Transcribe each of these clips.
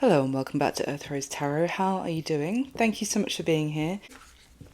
Hello and welcome back to Earth Rose Tarot. How are you doing? Thank you so much for being here.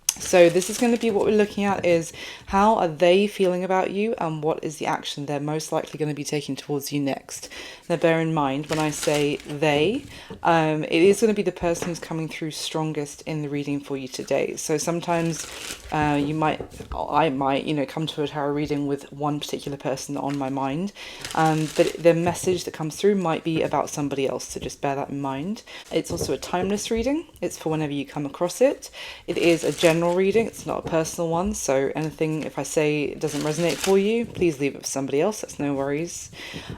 So this is going to be what we're looking at is how are they feeling about you and what is the action they're most likely going to be taking towards you next. Now bear in mind when I say they, it is going to be the person who's coming through strongest in the reading for you today. So sometimes I might, come to a tarot reading with one particular person on my mind, but the message that comes through might be about somebody else, so just bear that in mind. It's also a timeless reading. It's for whenever you come across it. It is a general reading, it's not a personal one, so anything if I say it doesn't resonate for you, please leave it for somebody else, that's no worries.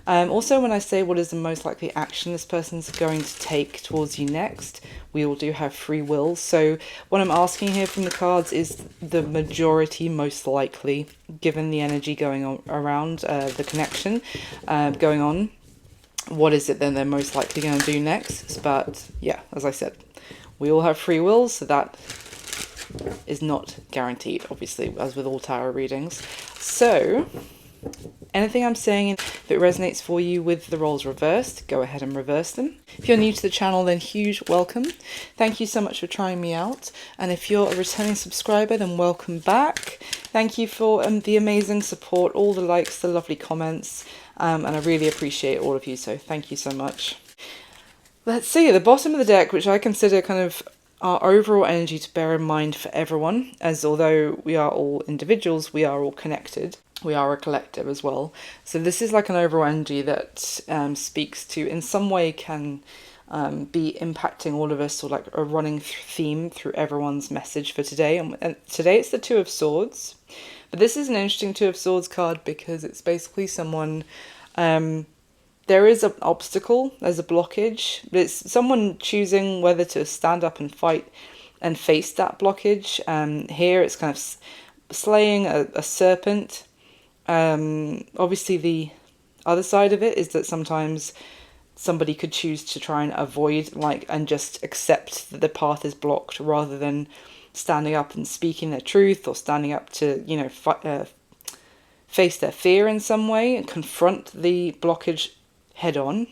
Also, when I say what is the most likely action this person's going to take towards you next, we all do have free will, so what I'm asking here from the cards is the majority most likely, given the energy going on around, the connection going on, what is it then they're most likely going to do next. But yeah, as I said, we all have free will, so that is not guaranteed, obviously, as with all tarot readings. So anything I'm saying, if it resonates for you with the roles reversed, go ahead and reverse them. If you're new to the channel, then huge welcome. Thank you so much for trying me out. And if you're a returning subscriber, then welcome back. Thank you for the amazing support, all the likes, the lovely comments, and I really appreciate all of you, so thank you so much. Let's see, at the bottom of the deck, which I consider kind of our overall energy to bear in mind for everyone, as although we are all individuals, we are all connected. We are a collective as well. So this is like an overall energy that speaks to, in some way, can be impacting all of us, or like a running theme through everyone's message for today. And today it's the Two of Swords. But this is an interesting Two of Swords card because it's basically someone... there is an obstacle, there's a blockage, but it's someone choosing whether to stand up and fight and face that blockage. Here it's kind of slaying a serpent. Obviously the other side of it is that sometimes somebody could choose to try and avoid and just accept that the path is blocked rather than standing up and speaking their truth, or standing up to, face their fear in some way and confront the blockage head on.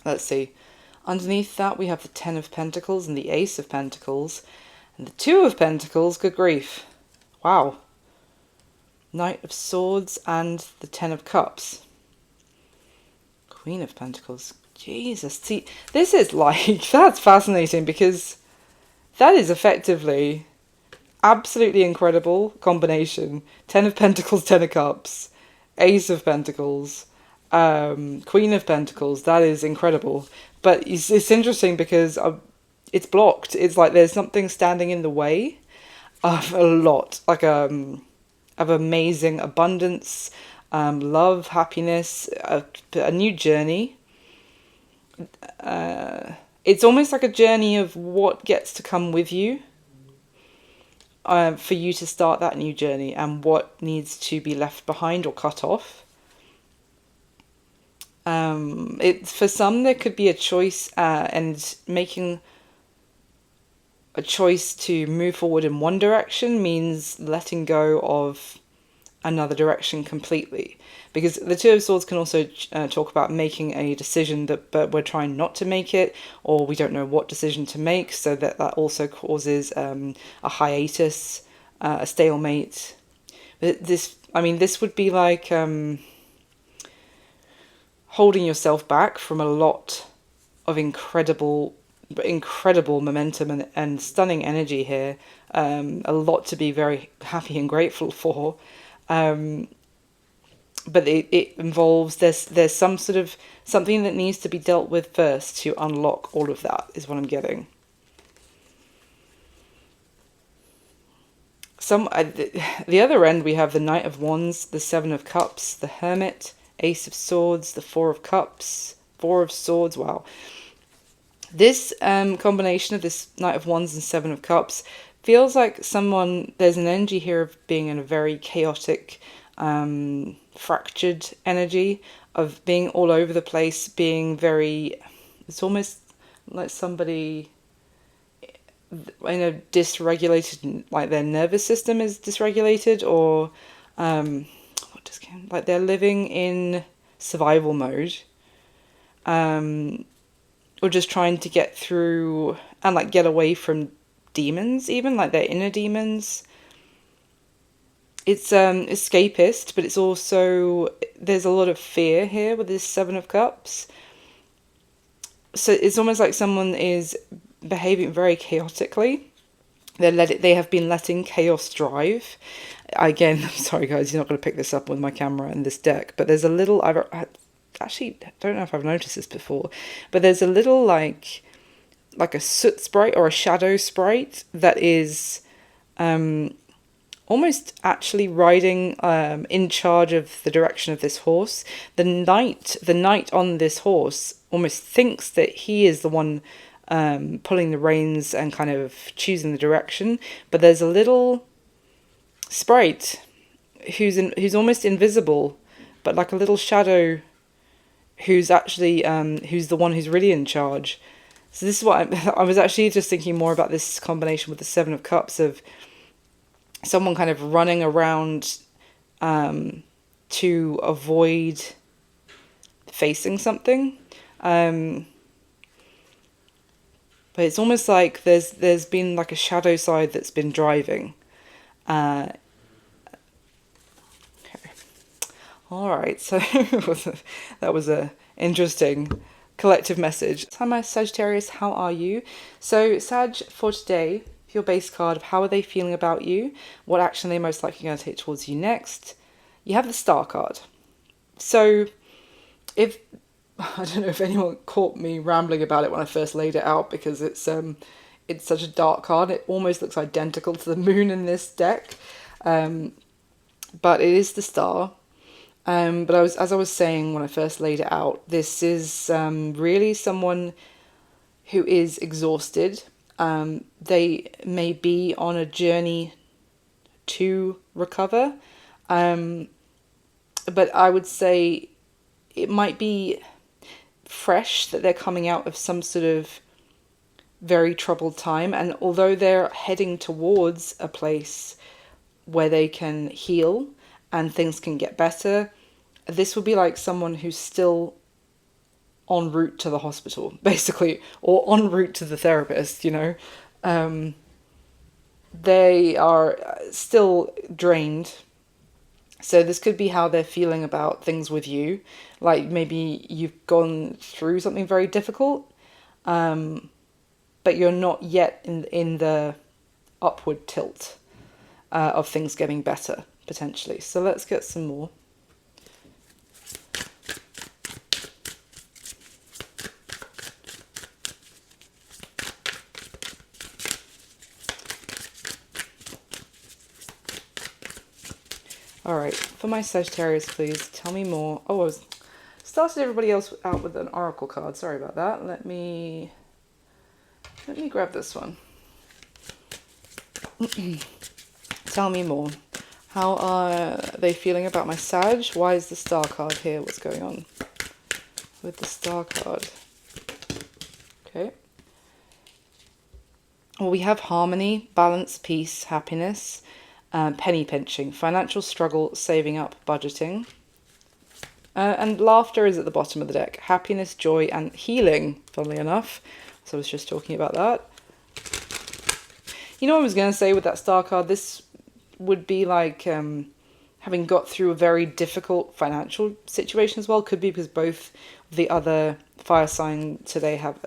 Let's see. Underneath that we have the Ten of Pentacles and the Ace of Pentacles. And the Two of Pentacles, good grief. Wow. Knight of Swords and the Ten of Cups. Queen of Pentacles. Jesus. See, this is that's fascinating because that is effectively absolutely incredible combination. Ten of Pentacles, Ten of Cups, Ace of Pentacles, Queen of Pentacles. That is incredible. But it's interesting because it's blocked. It's like there's something standing in the way of a lot, of amazing abundance, love, happiness, a new journey. It's almost like a journey of what gets to come with you, for you to start that new journey, and what needs to be left behind or cut off. For some, there could be a choice, and making a choice to move forward in one direction means letting go of another direction completely. Because the Two of Swords can also talk about making a decision but we're trying not to make it, or we don't know what decision to make, so that also causes a hiatus, a stalemate. But this would be like holding yourself back from a lot of incredible momentum and stunning energy here. A lot to be very happy and grateful for. But it involves, there's some sort of something that needs to be dealt with first to unlock all of that, is what I'm getting. The other end, we have the Knight of Wands, the Seven of Cups, the Hermit, Ace of Swords, the Four of Cups, Four of Swords. Wow. This combination of this Knight of Wands and Seven of Cups feels like there's an energy here of being in a very chaotic, fractured energy, of being all over the place, being it's almost like somebody in a dysregulated, like their nervous system is dysregulated, or like they're living in survival mode. or just trying to get through and like get away from demons, even like their inner demons. It's escapist, but it's also, there's a lot of fear here with this Seven of Cups. So it's almost like someone is behaving very chaotically. They have been letting chaos drive. Again, I'm sorry guys, you're not going to pick this up with my camera and this deck, but there's a little, I actually don't know if I've noticed this before, but there's a little like a soot sprite or a shadow sprite that is almost actually riding in charge of the direction of this horse. The knight on this horse almost thinks that he is the one pulling the reins and kind of choosing the direction, but there's a little sprite who's almost invisible, but like a little shadow who's actually who's the one who's really in charge. So this is what I was actually just thinking more about this combination with the Seven of Cups, of someone kind of running around to avoid facing something. But it's almost like there's been like a shadow side that's been driving. Okay. All right, so that was a interesting collective message. Hi, my Sagittarius, how are you? So Sag, for today, your base card of how are they feeling about you, what action they're most likely going to take towards you next. You have the Star card. So if, I don't know if anyone caught me rambling about it when I first laid it out, because it's such a dark card. It almost looks identical to the moon in this deck. But it is the Star. But as I was saying when I first laid it out, this is really someone who is exhausted. They may be on a journey to recover. But I would say it might be fresh that they're coming out of some sort of very troubled time. And although they're heading towards a place where they can heal and things can get better, this would be like someone who's still en route to the hospital, basically, or en route to the therapist, you know. They are still drained. So this could be how they're feeling about things with you. Like maybe you've gone through something very difficult, but you're not yet in the upward tilt of things getting better, potentially. So let's get some more. Alright, for my Sagittarius, please, tell me more. Oh, I started everybody else out with an oracle card. Sorry about that. Let me grab this one. Tell me more. How are they feeling about my Sag? Why is the Star card here? What's going on with the Star card? Okay. Well, we have harmony, balance, peace, happiness, penny pinching, financial struggle, saving up, budgeting. And laughter is at the bottom of the deck. Happiness, joy, and healing, funnily enough. So I was just talking about that. You know what I was going to say with that Star card? This would be like having got through a very difficult financial situation as well. Could be because both the other fire sign today have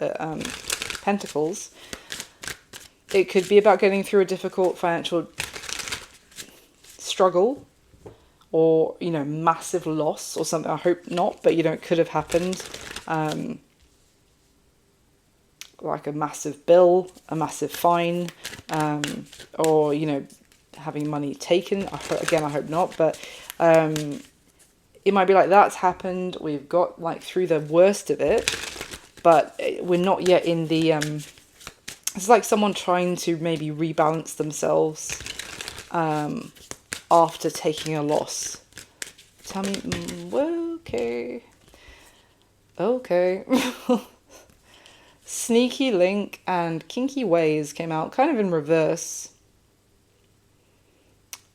pentacles. It could be about getting through a difficult financial struggle, or, you know, massive loss or something. I hope not, but, you know, it could have happened. Like a massive bill, a massive fine, or, you know, having money taken. Again, I hope not, but it might be like that's happened. We've got like through the worst of it, but we're not yet in the... it's like someone trying to maybe rebalance themselves after taking a loss. Tell me, okay. Okay. Sneaky Link and Kinky Ways came out kind of in reverse.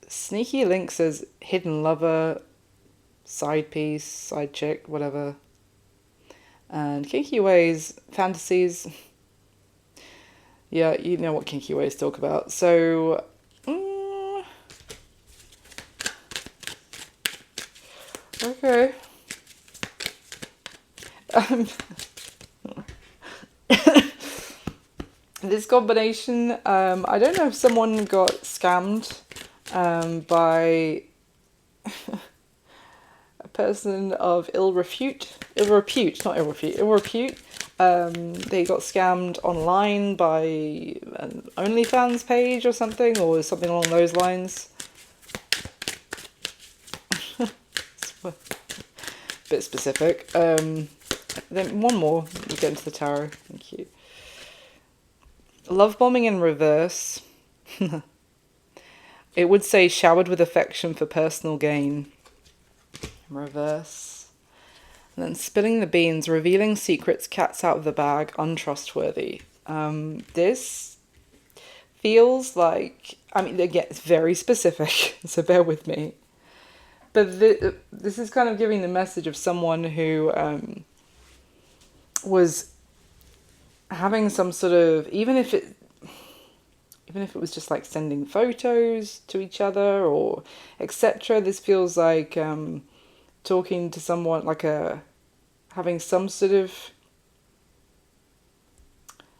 Sneaky Link says hidden lover, side piece, side chick, whatever. And kinky ways, fantasies. Yeah, you know what kinky ways talk about. So, okay. This combination, I don't know if someone got scammed by a person of ill repute. They got scammed online by an OnlyFans page or something along those lines. Bit specific. Then one more, we get into the tarot. Thank you. Love bombing in reverse. It would say showered with affection for personal gain. In reverse. And then spilling the beans, revealing secrets, cats out of the bag, untrustworthy. This feels like, I mean, again, it's very specific, so bear with me. But this is kind of giving the message of someone who was having some sort of, even if it was just like sending photos to each other or etc. This feels like talking to someone, like having some sort of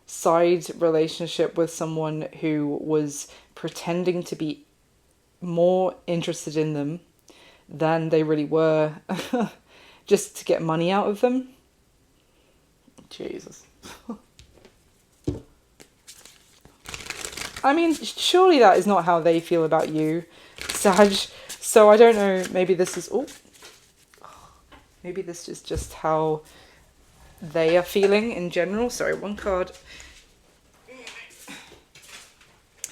side relationship with someone who was pretending to be more interested in them than they really were, just to get money out of them. Jesus. I mean, surely that is not how they feel about you, Sag. So I don't know, maybe this is... maybe this is just how they are feeling in general. Sorry, one card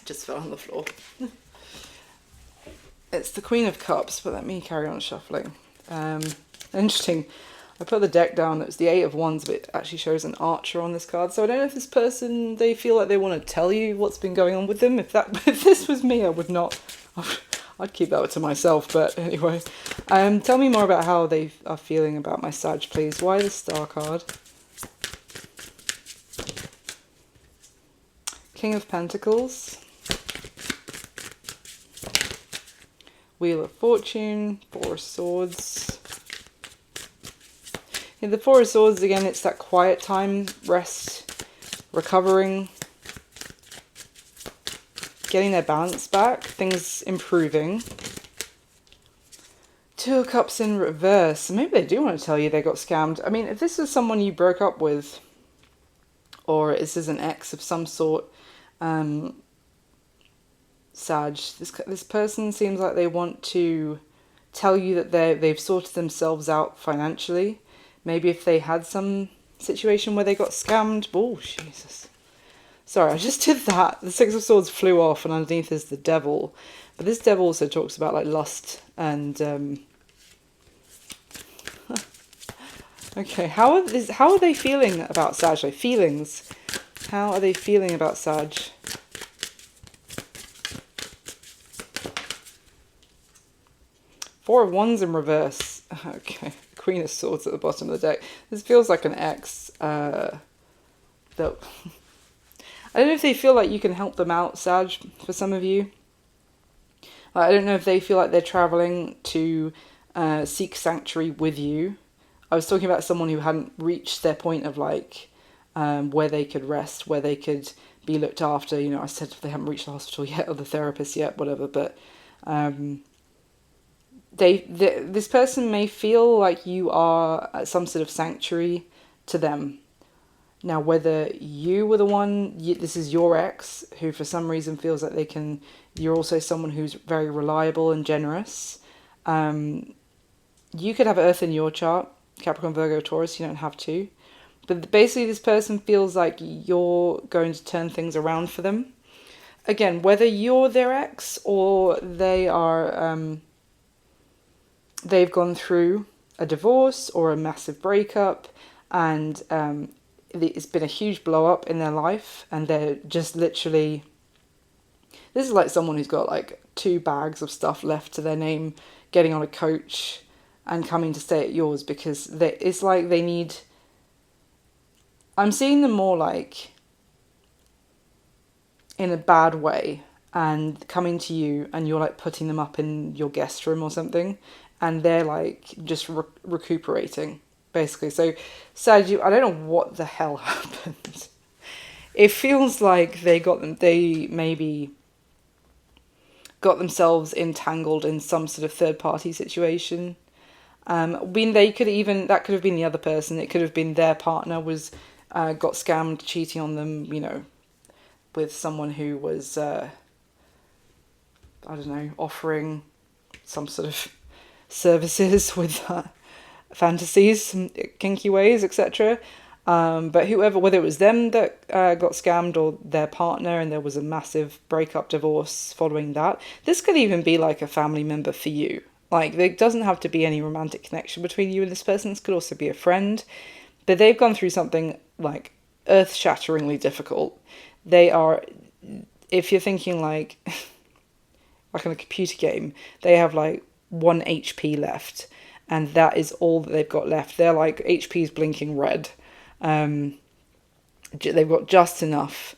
just fell on the floor. It's the Queen of Cups, but let me carry on shuffling. Interesting. I put the deck down, it's the Eight of Wands, but it actually shows an archer on this card. So I don't know if this person, they feel like they want to tell you what's been going on with them. If this was me, I would not. I'd keep that to myself, but anyway. Tell me more about how they are feeling about my Sag, please. Why the Star card? King of Pentacles. Wheel of Fortune. Four of Swords. In the Four of Swords, again, it's that quiet time, rest, recovering, getting their balance back, things improving. Two of Cups in reverse. Maybe they do want to tell you they got scammed. I mean, if this is someone you broke up with, or this is an ex of some sort, Sag, this person seems like they want to tell you that they've sorted themselves out financially. Maybe if they had some situation where they got scammed. Oh, Jesus. Sorry, I just did that. The Six of Swords flew off and underneath is the Devil. But this Devil also talks about like lust and... Okay, how are they feeling about Sag? Like feelings. How are they feeling about Sag? Four of Wands in reverse. Okay. Queen of Swords at the bottom of the deck. This feels like an ex that I don't know if they feel like you can help them out, Sag, for some of you. I don't know if they feel like they're traveling to seek sanctuary with you. I was talking about someone who hadn't reached their point of like where they could rest, where they could be looked after. You know, I said if they haven't reached the hospital yet or the therapist yet, whatever, but this person may feel like you are some sort of sanctuary to them. Now, whether you were the one, this is your ex, who for some reason feels like you're also someone who's very reliable and generous. You could have Earth in your chart, Capricorn, Virgo, Taurus, you don't have to. But basically this person feels like you're going to turn things around for them. Again, whether you're their ex or they are... they've gone through a divorce or a massive breakup and it's been a huge blow up in their life and they're just literally... This is like someone who's got like 2 bags of stuff left to their name, getting on a coach and coming to stay at yours because it's like they need I'm seeing them more like in a bad way and coming to you, and you're like putting them up in your guest room or something, and they're like just recuperating basically. So Sag, I don't know what the hell happened. It feels like they maybe got themselves entangled in some sort of third party situation. That could have been the other person. It could have been their partner was got scammed, cheating on them, with someone who was, I don't know, offering some sort of services with fantasies, some kinky ways, etc. But whether it was them that got scammed or their partner, and there was a massive breakup, divorce following that. This could even be like a family member for you. Like, there doesn't have to be any romantic connection between you and this person. This could also be a friend. But they've gone through something like earth-shatteringly difficult. They are, if you're thinking like in a computer game, they have like 1 HP left, and that is all that they've got left. They're like, HP's blinking red. They've got just enough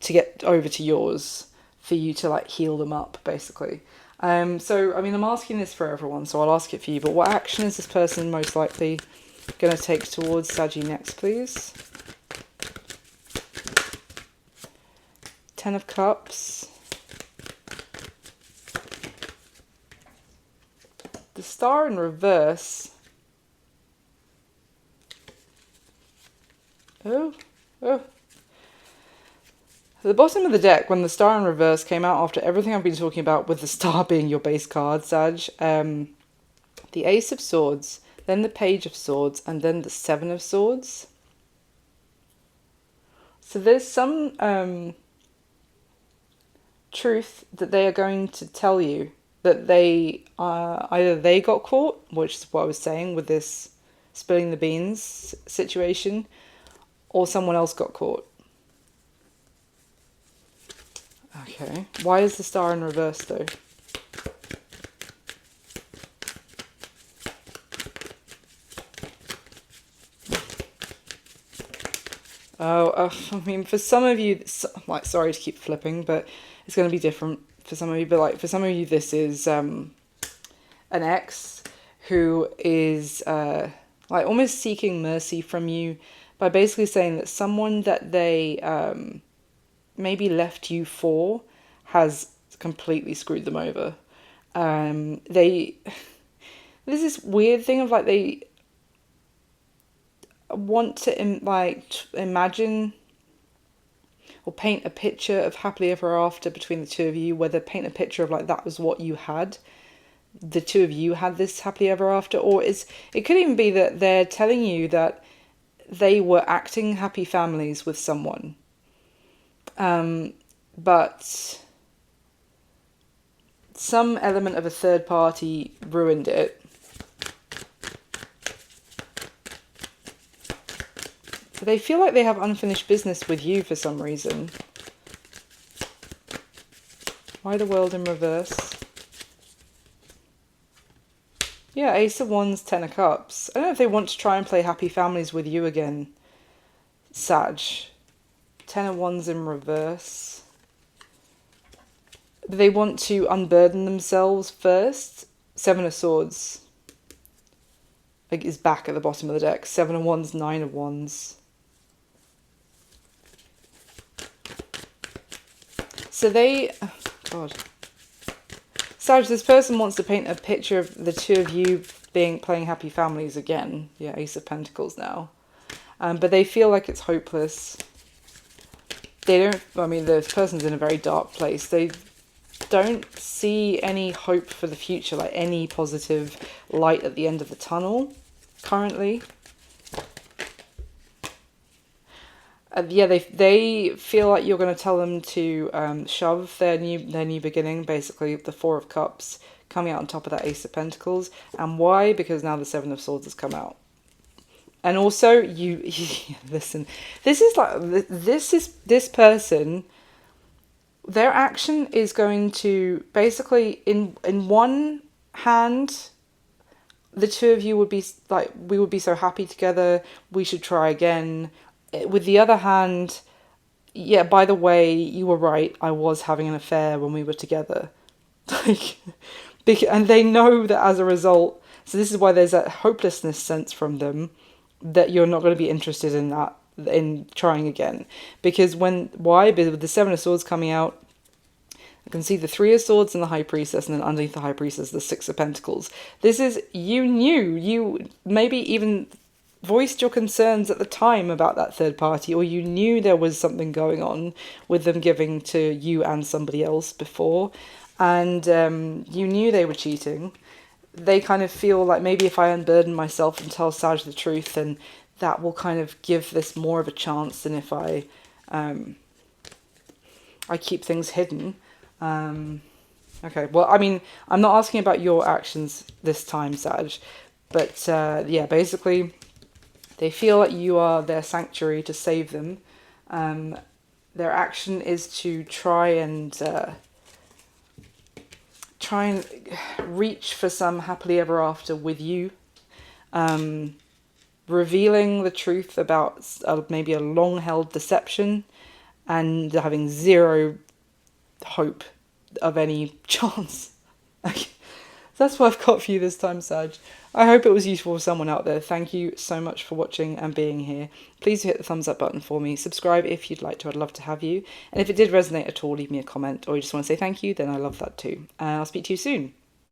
to get over to yours for you to like heal them up, basically. So, I mean, I'm asking this for everyone, so I'll ask it for you. But what action is this person most likely going to take towards Saggy next, please? 10 of Cups. The Star in reverse. Oh. At the bottom of the deck, when the Star in reverse came out after everything I've been talking about with the Star being your base card, Sag, the Ace of Swords, then the Page of Swords, and then the Seven of Swords. So there's some truth that they are going to tell you, that they either they got caught, which is what I was saying with this spilling the beans situation, or someone else got caught. Okay, why is the Star in reverse though? I mean, for some of you, like, sorry to keep flipping, but it's going to be different for some of you. But like, for some of you, this is an ex who is like almost seeking mercy from you by basically saying that someone that they maybe left you for has completely screwed them over. There's this weird thing of like they want to imagine or paint a picture of happily ever after between the two of you, whether paint a picture of like that was what you had, the two of you had this happily ever after, or it could even be that they're telling you that they were acting happy families with someone, but some element of a third party ruined it. They feel like they have unfinished business with you for some reason. Why the World in reverse? Yeah, Ace of Wands, 10 of Cups. I don't know if they want to try and play happy families with you again, Sag. 10 of Wands in reverse. They want to unburden themselves first. 7 of Swords is back at the bottom of the deck. 7 of Wands, 9 of Wands. So God. Sag, this person wants to paint a picture of the two of you playing happy families again. Yeah, Ace of Pentacles now. But they feel like it's hopeless. This person's in a very dark place. They don't see any hope for the future, like any positive light at the end of the tunnel currently. They feel like you're going to tell them to shove their new beginning, basically the 4 of Cups coming out on top of that Ace of Pentacles. And why? Because now the 7 of Swords has come out. And also, listen, this person, their action is going to basically, in one hand, the two of you would be like, we would be so happy together, we should try again. with the other hand, yeah, by the way, you were right. I was having an affair when we were together. Like, and they know that as a result. So this is why there's that hopelessness sense from them that you're not going to be interested in that, in trying again. Because why? Because with the Seven of Swords coming out, I can see the Three of Swords and the High Priestess, and then underneath the High Priestess, the Six of Pentacles. This is, you maybe even voiced your concerns at the time about that third party, or you knew there was something going on with them giving to you and somebody else before, and you knew they were cheating. They kind of feel like, maybe if I unburden myself and tell Sag the truth, then that will kind of give this more of a chance than if I keep things hidden. Okay, well, I mean, I'm not asking about your actions this time, Sag, but yeah, basically, they feel like you are their sanctuary to save them. Their action is to try and reach for some happily ever after with you, revealing the truth about maybe a long-held deception, and having zero hope of any chance. Okay. That's what I've got for you this time, Sag. I hope it was useful for someone out there. Thank you so much for watching and being here. Please hit the thumbs up button for me. Subscribe if you'd like to. I'd love to have you. And if it did resonate at all, leave me a comment, or you just want to say thank you, then I love that too. I'll speak to you soon.